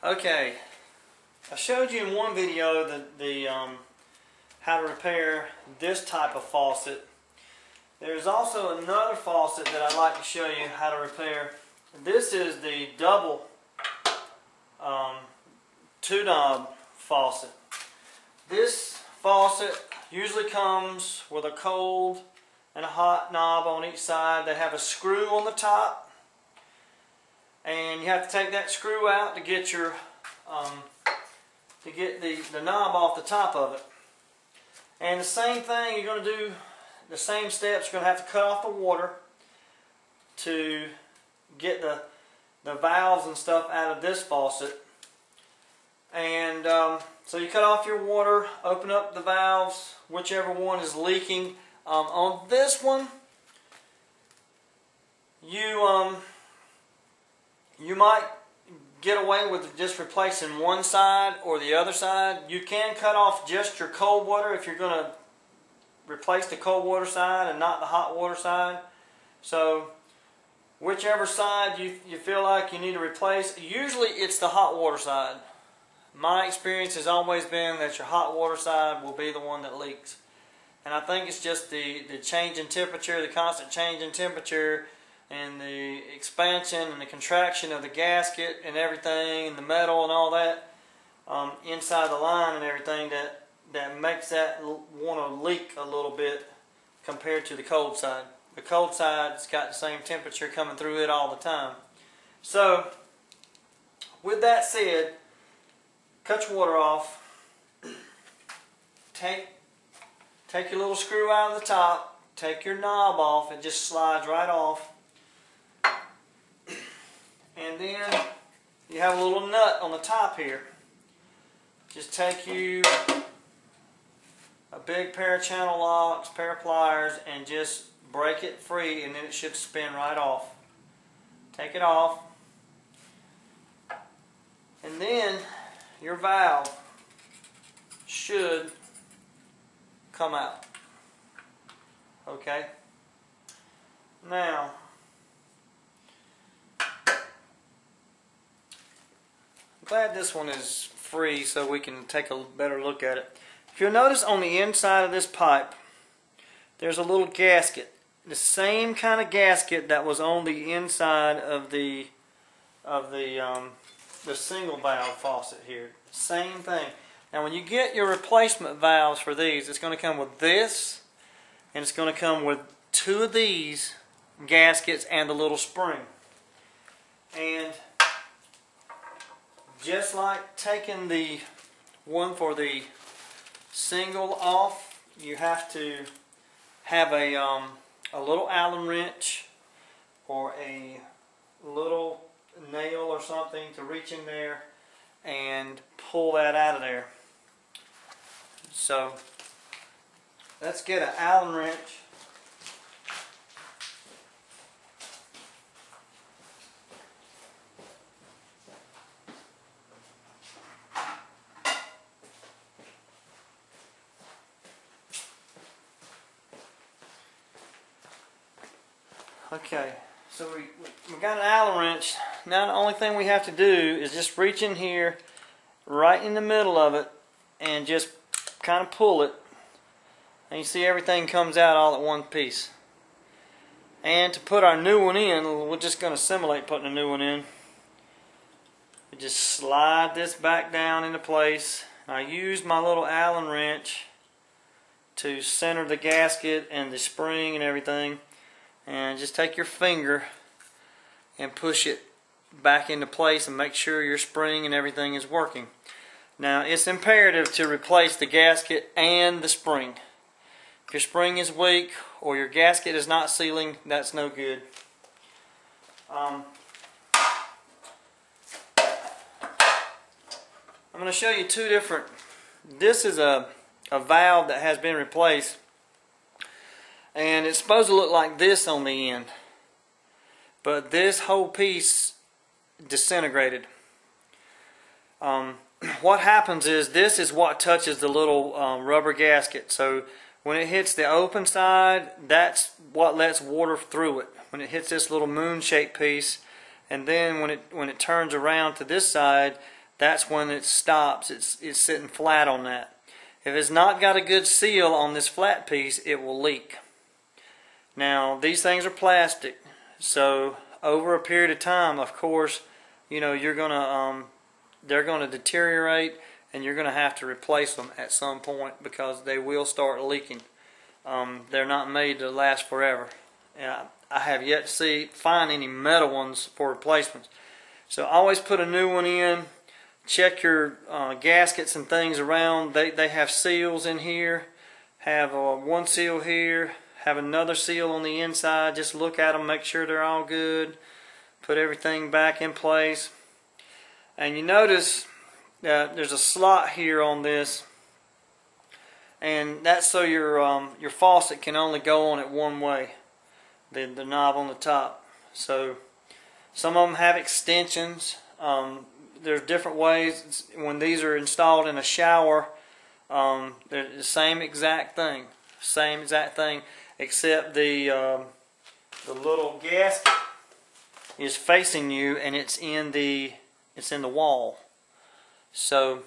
Okay, I showed you in one video how to repair this type of faucet. There's also another faucet that I'd like to show you how to repair. This is the double 2-knob faucet. This faucet usually comes with a cold and a hot knob on each side. They have a screw on the top, and you have to take that screw out to get your the knob off the top of it. And the same thing, you're going to do the same steps. You're going to have to cut off the water to get the valves and stuff out of this faucet. And so you cut off your water, open up the valves, whichever one is leaking. On this one, you might get away with just replacing one side or the other side. You can cut off just your cold water if you're going to replace the cold water side and not the hot water side. So whichever side you feel like you need to replace, usually it's the hot water side. My experience has always been that your hot water side will be the one that leaks. And I think it's just the change in temperature, the constant change in temperature, and the expansion and the contraction of the gasket and everything, and the metal and all that inside the line and everything that makes that want to leak a little bit compared to the cold side. The cold side's got the same temperature coming through it all the time. So, with that said, cut your water off. Take your little screw out of the top. Take your knob off. It just slides right off. And then you have a little nut on the top here. Just take you a big pair of channel locks, pair of pliers, and just break it free, and then it should spin right off. Take it off. And then your valve should come out. Okay? Now, I'm glad this one is free so we can take a better look at it. If you'll notice on the inside of this pipe, there's a little gasket. The same kind of gasket that was on the inside of the single valve faucet here. Same thing. Now when you get your replacement valves for these, it's going to come with this, and it's going to come with 2 of these gaskets and the little spring. And just like taking the one for the single off, you have to have a little Allen wrench or a little nail or something to reach in there and pull that out of there. So let's get an Allen wrench. Okay, so we got an Allen wrench. Now the only thing we have to do is just reach in here, right in the middle of it, and just kind of pull it. And you see everything comes out all at one piece. And to put our new one in, we're just going to simulate putting a new one in. We just slide this back down into place. I use my little Allen wrench to center the gasket and the spring and everything. And just take your finger and push it back into place and make sure your spring and everything is working. Now it's imperative to replace the gasket and the spring. If your spring is weak or your gasket is not sealing, that's no good. I'm going to show you 2 different. This is a valve that has been replaced. And it's supposed to look like this on the end. But this whole piece disintegrated. What happens is this is what touches the little rubber gasket. So when it hits the open side, that's what lets water through it. When it hits this little moon-shaped piece, and then when it turns around to this side, that's when it stops. It's sitting flat on that. If it's not got a good seal on this flat piece, it will leak. Now, these things are plastic, so over a period of time, of course, you know, they're gonna deteriorate, and you're gonna have to replace them at some point because they will start leaking. They're not made to last forever. I have yet to find any metal ones for replacements. So always put a new one in. Check your gaskets and things around. They have seals in here. Have one seal here. Have another seal on the inside. Just look at them, make sure they're all good. Put everything back in place. And you notice that there's a slot here on this, and that's so your faucet can only go on it one way. The knob on the top. So some of them have extensions. There's different ways. When these are installed in a shower, they're the same exact thing. Same exact thing, except the little gasket is facing you, and it's in the wall. So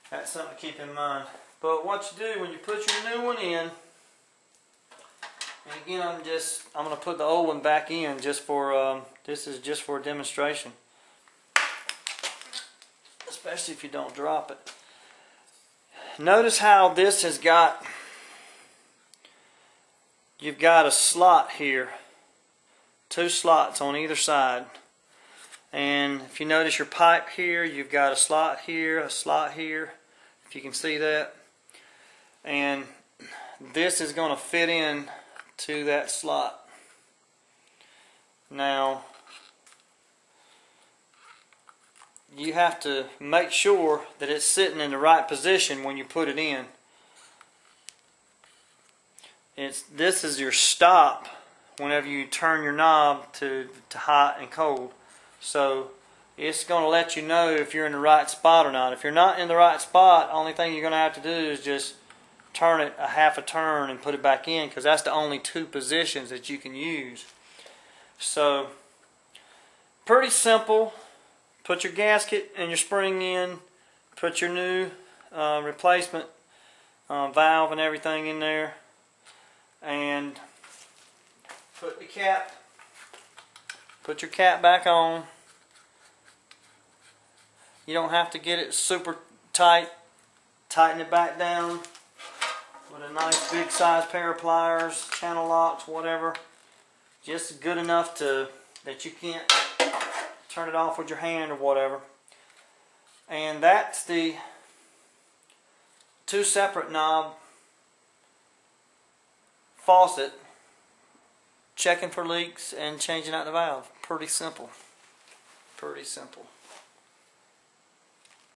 that's something to keep in mind. But what you do when you put your new one in, and again, I'm going to put the old one back in just for this is just for a demonstration, especially if you don't drop it. Notice how this has got, you've got a slot here, 2 slots on either side. And if you notice your pipe here, you've got a slot here, if you can see that. And this is going to fit in to that slot. Now, you have to make sure that it's sitting in the right position when you put it in. This is your stop whenever you turn your knob to hot and cold. So it's going to let you know if you're in the right spot or not. If you're not in the right spot, only thing you're going to have to do is just turn it a half a turn and put it back in, because that's the only 2 positions that you can use. So pretty simple. Put your gasket and your spring in. Put your new replacement valve and everything in there. And put the cap. Put your cap back on. You don't have to get it super tight. Tighten it back down with a nice big size pair of pliers, channel locks, whatever. Just good enough that you can't turn it off with your hand or whatever. And that's the 2 separate knob faucet, checking for leaks and changing out the valve. Pretty simple. Pretty simple.